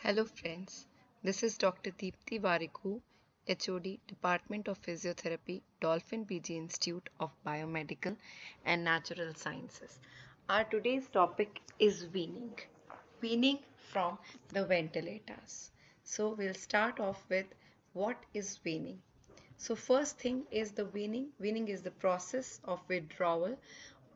Hello friends, this is Dr. Deepthi Variku, HOD, Department of Physiotherapy, Dolphin PG Institute of Biomedical and Natural Sciences. Our today's topic is weaning. Weaning from the ventilators. So we'll start off with what is weaning. So first thing is the weaning. Weaning is the process of withdrawing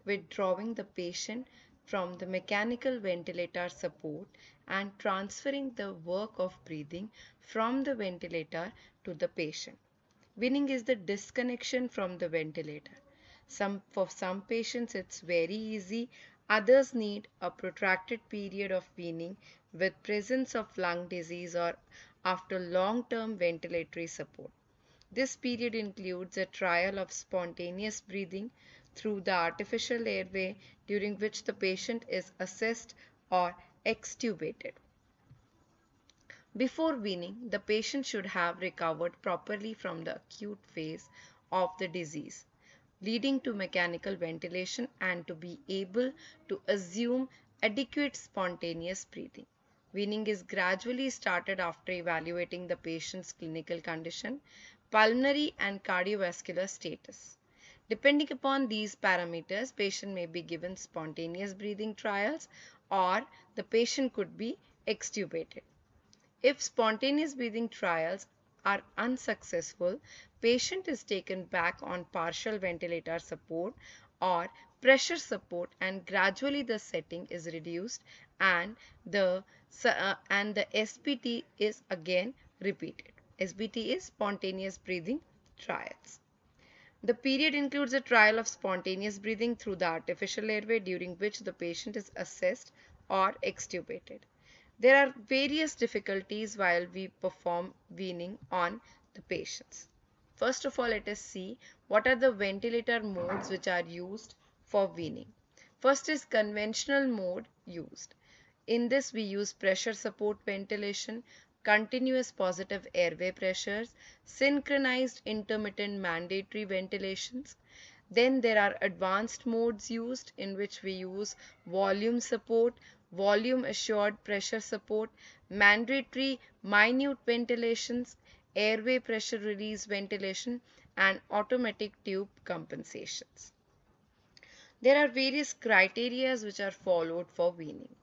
the patient from the mechanical ventilator support and transferring the work of breathing from the ventilator to the patient. Weaning is the disconnection from the ventilator. For some patients it's very easy, others need a protracted period of weaning with presence of lung disease or after long-term ventilatory support. This period includes a trial of spontaneous breathing through the artificial airway during which the patient is assessed or extubated. Before weaning, the patient should have recovered properly from the acute phase of the disease, leading to mechanical ventilation and to be able to assume adequate spontaneous breathing. Weaning is gradually started after evaluating the patient's clinical condition, pulmonary and cardiovascular status. Depending upon these parameters, patient may be given spontaneous breathing trials or the patient could be extubated. If spontaneous breathing trials are unsuccessful, patient is taken back on partial ventilator support or pressure support and gradually the setting is reduced and the SBT is again repeated. SBT is spontaneous breathing trials. The period includes a trial of spontaneous breathing through the artificial airway during which the patient is assessed or extubated. There are various difficulties while we perform weaning on the patients. First of all, let us see what are the ventilator modes which are used for weaning. First is conventional mode used. In this we use pressure support ventilation, continuous positive airway pressures, synchronized intermittent mandatory ventilations. Then there are advanced modes used in which we use volume support, volume assured pressure support, mandatory minute ventilations, airway pressure release ventilation and automatic tube compensations. There are various criteria which are followed for weaning.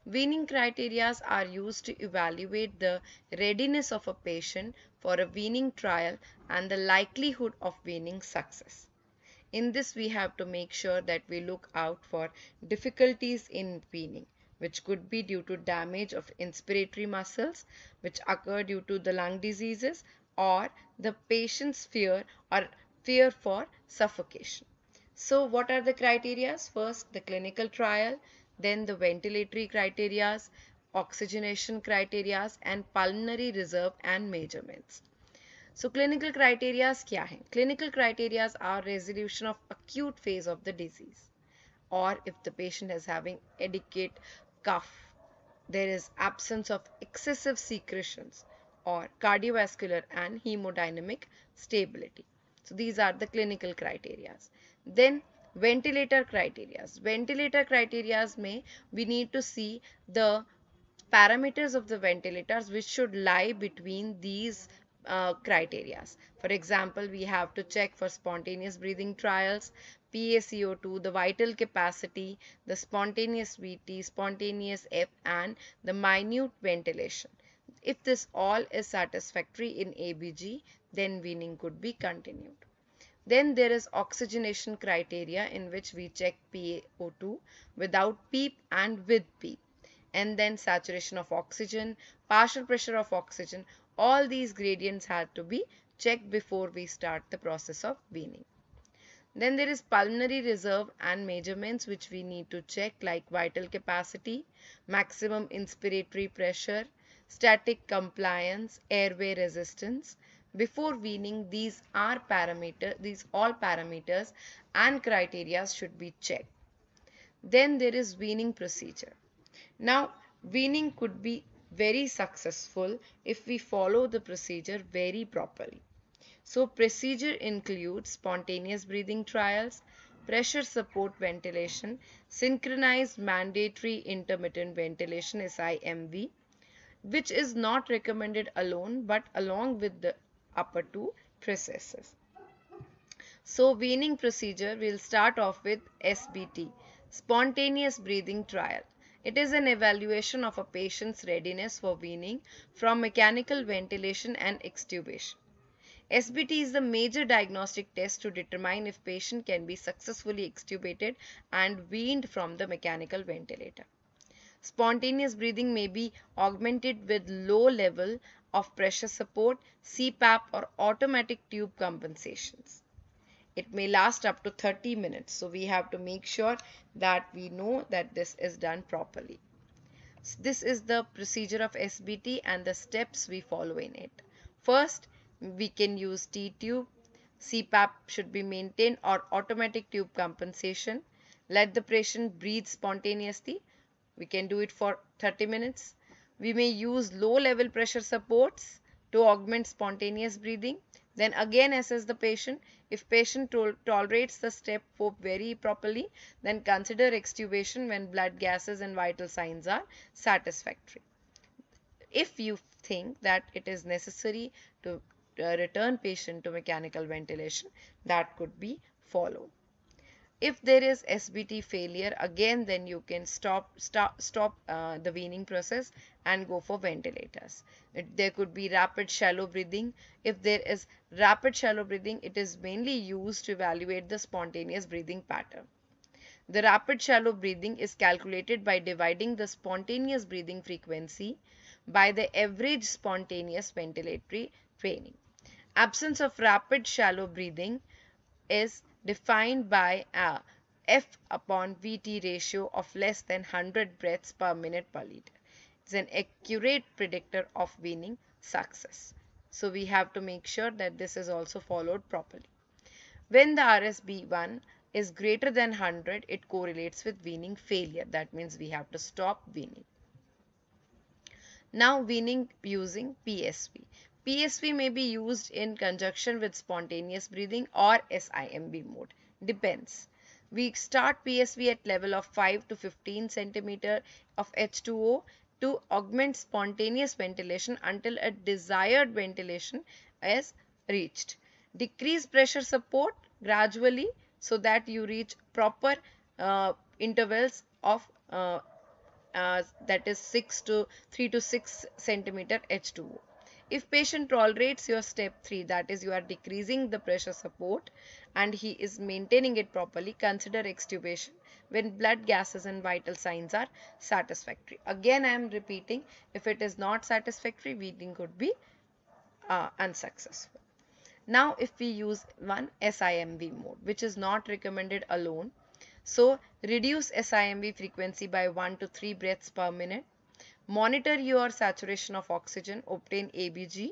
Weaning criteria are used to evaluate the readiness of a patient for a weaning trial and the likelihood of weaning success. In this we have to make sure that we look out for difficulties in weaning, which could be due to damage of inspiratory muscles which occur due to the lung diseases or the patient's fear for suffocation. So what are the criteria? First, the clinical trial, then the ventilatory criteria, oxygenation criteria and pulmonary reserve and measurements. So clinical criteria क्या हैं? Clinical criteria are resolution of acute phase of the disease, or if the patient is having adequate cough, there is absence of excessive secretions or cardiovascular and hemodynamic stability. So these are the clinical criteria. Then ventilator criteria. Ventilator criteria may we need to see the parameters of the ventilators which should lie between these criteria. For example, we have to check for spontaneous breathing trials, PaCO2, the vital capacity, the spontaneous VT, spontaneous F and the minute ventilation. If this all is satisfactory in ABG, then weaning could be continued. Then there is oxygenation criteria in which we check PaO2 without PEEP and with PEEP. And then saturation of oxygen, partial pressure of oxygen, all these gradients have to be checked before we start the process of weaning. Then there is pulmonary reserve and measurements which we need to check like vital capacity, maximum inspiratory pressure, static compliance, airway resistance. Before weaning, these all parameters and criteria should be checked. Then there is weaning procedure. Now, weaning could be very successful if we follow the procedure very properly. So, procedure includes spontaneous breathing trials, pressure support ventilation, synchronized mandatory intermittent ventilation SIMV, which is not recommended alone but along with the upper two processes. So weaning procedure, we'll start off with SBT, spontaneous breathing trial. It is an evaluation of a patient's readiness for weaning from mechanical ventilation and extubation. SBT is the major diagnostic test to determine if patient can be successfully extubated and weaned from the mechanical ventilator. Spontaneous breathing may be augmented with low level of pressure support, CPAP or automatic tube compensations. It may last up to 30 minutes. So we have to make sure that we know that this is done properly. So this is the procedure of SBT and the steps we follow in it. First, we can use T-tube. CPAP should be maintained or automatic tube compensation. Let the patient breathe spontaneously. We can do it for 30 minutes. We may use low level pressure supports to augment spontaneous breathing. Then again assess the patient. If patient tolerates the step 4 very properly, then consider extubation when blood gases and vital signs are satisfactory. If you think that it is necessary to return patient to mechanical ventilation, that could be followed. If there is SBT failure, again then you can stop the weaning process and go for ventilators. There could be rapid shallow breathing. If there is rapid shallow breathing, it is mainly used to evaluate the spontaneous breathing pattern. The rapid shallow breathing is calculated by dividing the spontaneous breathing frequency by the average spontaneous ventilatory training. Absence of rapid shallow breathing is defined by a F upon VT ratio of less than 100 breaths per minute per liter. It's an accurate predictor of weaning success. So we have to make sure that this is also followed properly. When the RSB1 is greater than 100, it correlates with weaning failure. That means we have to stop weaning. Now weaning using PSV. PSV may be used in conjunction with spontaneous breathing or SIMB mode. Depends. We start PSV at level of 5 to 15 centimeter of H2O to augment spontaneous ventilation until a desired ventilation is reached. Decrease pressure support gradually so that you reach proper intervals of that is 3 to 6 centimeter H2O. If patient tolerates your step 3, that is you are decreasing the pressure support and he is maintaining it properly, consider extubation when blood gases and vital signs are satisfactory. Again I am repeating, if it is not satisfactory, weaning could be unsuccessful. Now if we use one SIMV mode, which is not recommended alone, so reduce SIMV frequency by 1 to 3 breaths per minute. Monitor your saturation of oxygen, obtain ABG.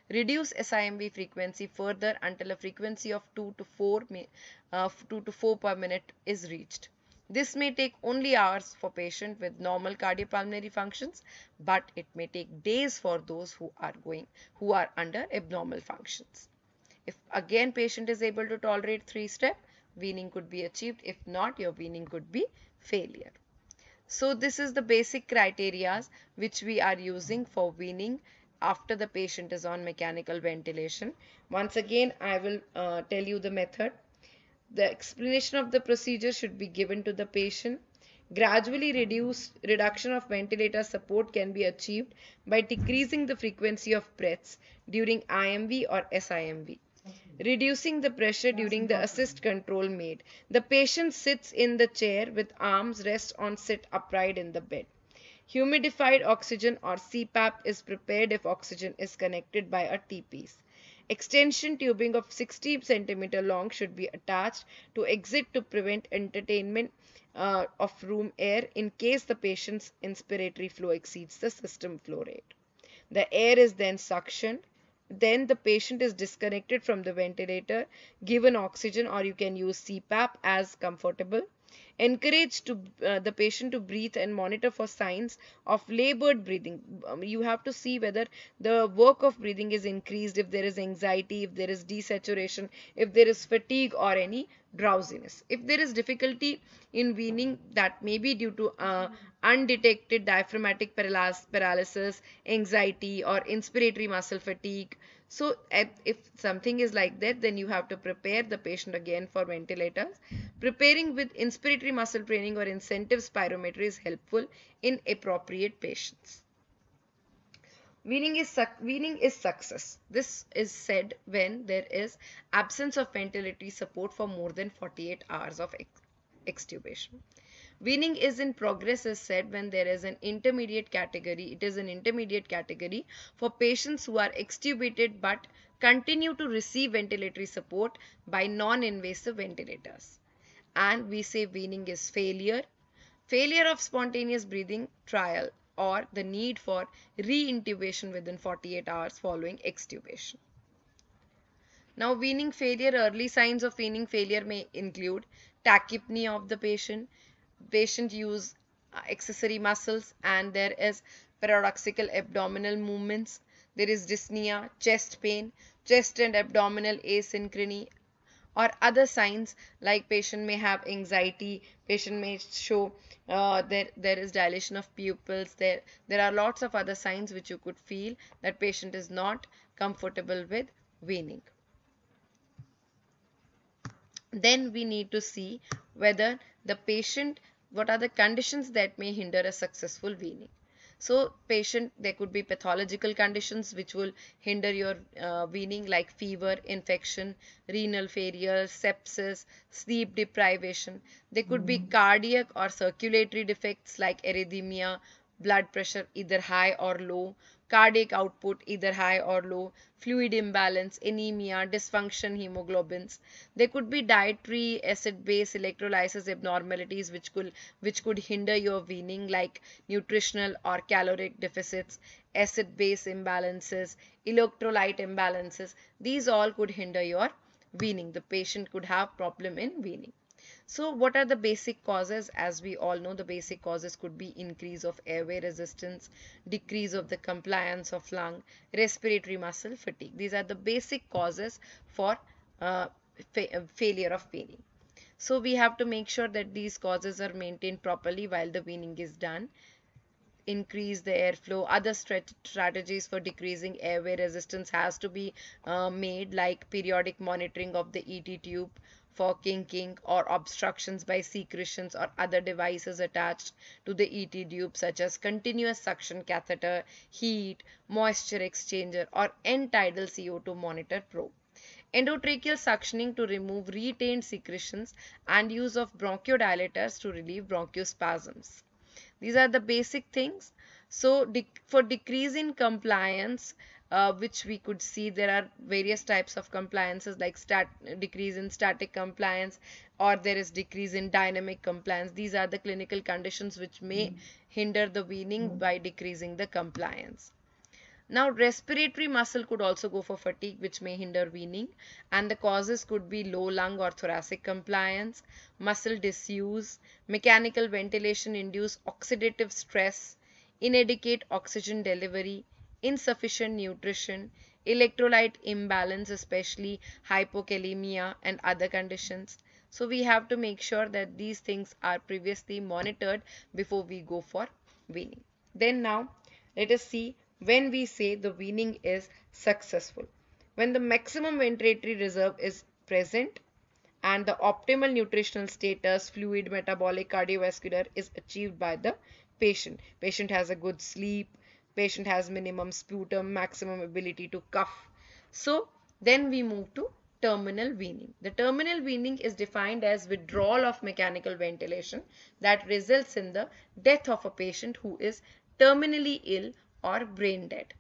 Reduce SIMV frequency further until a frequency of 2 to 4 per minute is reached. This may take only hours for patient with normal cardiopulmonary functions, but it may take days for those who are under abnormal functions. If again patient is able to tolerate 3-step, weaning could be achieved. If not, your weaning could be failure. So this is the basic criteria which we are using for weaning after the patient is on mechanical ventilation. Once again, I will tell you the method. The explanation of the procedure should be given to the patient. Gradually reduction of ventilator support can be achieved by decreasing the frequency of breaths during IMV or SIMV. Reducing the pressure during the assist control made. The patient sits in the chair with arms rest on sit upright in the bed. Humidified oxygen or CPAP is prepared if oxygen is connected by a T-piece. Extension tubing of 60 cm long should be attached to exit to prevent entertainment of room air in case the patient's inspiratory flow exceeds the system flow rate. The air is then suctioned. Then the patient is disconnected from the ventilator, given oxygen, or you can use CPAP as comfortable. Encourage the patient to breathe and monitor for signs of labored breathing. You have to see whether the work of breathing is increased, if there is anxiety, if there is desaturation, if there is fatigue or any drowsiness. If there is difficulty in weaning, that may be due to undetected diaphragmatic paralysis, anxiety, or inspiratory muscle fatigue. So if something is like that, then you have to prepare the patient again for ventilators. Preparing with inspiratory muscle training or incentive spirometry is helpful in appropriate patients. Weaning is success. This is said when there is absence of ventilatory support for more than 48 hours of extubation. Weaning is in progress is said when there is an intermediate category. It is an intermediate category for patients who are extubated but continue to receive ventilatory support by non-invasive ventilators. And we say weaning is failure of spontaneous breathing trial, or the need for re-intubation within 48 hours following extubation. Now, weaning failure, early signs of weaning failure may include tachypnea of the patient use accessory muscles, and there is paradoxical abdominal movements, there is dyspnea, chest pain, chest and abdominal asynchrony, or other signs like patient may have anxiety, patient may show there is dilation of pupils, there are lots of other signs which you could feel that patient is not comfortable with weaning. Then we need to see whether the patient, what are the conditions that may hinder a successful weaning. So patient, there could be pathological conditions which will hinder your weaning, like fever, infection, renal failure, sepsis, sleep deprivation. There could be cardiac or circulatory defects like arrhythmia, blood pressure either high or low, cardiac output either high or low, fluid imbalance, anemia, dysfunction hemoglobins. There could be dietary acid-base electrolysis abnormalities which could hinder your weaning, like nutritional or caloric deficits, acid-base imbalances, electrolyte imbalances. These all could hinder your weaning. The patient could have problem in weaning. So what are the basic causes? As we all know, the basic causes could be increase of airway resistance, decrease of the compliance of lung, respiratory muscle fatigue. These are the basic causes for failure of weaning. So we have to make sure that these causes are maintained properly while the weaning is done. Increase the airflow. Other strategies for decreasing airway resistance has to be made, like periodic monitoring of the ET tube for kinking or obstructions by secretions or other devices attached to the ET tube, such as continuous suction catheter, heat, moisture exchanger, or end-tidal CO2 monitor probe. Endotracheal suctioning to remove retained secretions, and use of bronchodilators to relieve bronchospasms. These are the basic things. So for decrease in compliance, which we could see there are various types of compliances, like decrease in static compliance, or there is decrease in dynamic compliance. These are the clinical conditions which may hinder the weaning by decreasing the compliance. Now, respiratory muscle could also go for fatigue, which may hinder weaning, and the causes could be low lung or thoracic compliance, muscle disuse, mechanical ventilation induced oxidative stress, inadequate oxygen delivery, insufficient nutrition, electrolyte imbalance, especially hypokalemia and other conditions. So we have to make sure that these things are previously monitored before we go for weaning. Then now let us see when we say the weaning is successful. When the maximum ventilatory reserve is present and the optimal nutritional status, fluid, metabolic, cardiovascular is achieved by the patient. Patient has a good sleep, patient has minimum sputum, maximum ability to cough. So then we move to terminal weaning. The terminal weaning is defined as withdrawal of mechanical ventilation that results in the death of a patient who is terminally ill or brain dead.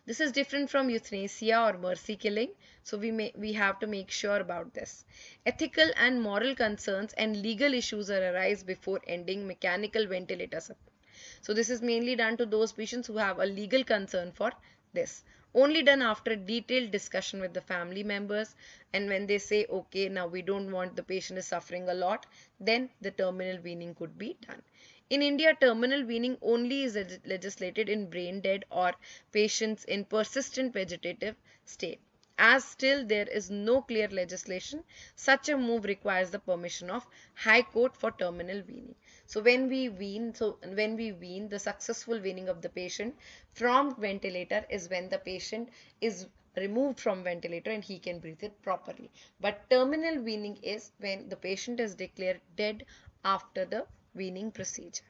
This is different from euthanasia or mercy killing, so we have to make sure about this. Ethical and moral concerns and legal issues arise before ending mechanical ventilator support. So this is mainly done to those patients who have a legal concern for this. Only done after detailed discussion with the family members, and when they say, okay, now we don't want, the patient is suffering a lot, then the terminal weaning could be done. In India, terminal weaning only is legislated in brain dead or patients in persistent vegetative state. As still there is no clear legislation, such a move requires the permission of High Court for terminal weaning. So when we wean, the successful weaning of the patient from ventilator is when the patient is removed from ventilator and he can breathe it properly. But terminal weaning is when the patient is declared dead after the weaning procedure.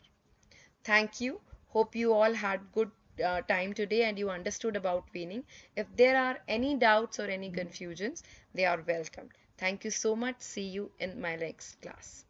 Thank you. Hope you all had good time today and you understood about weaning. If there are any doubts or any confusions, they are welcome. Thank you so much. See you in my next class.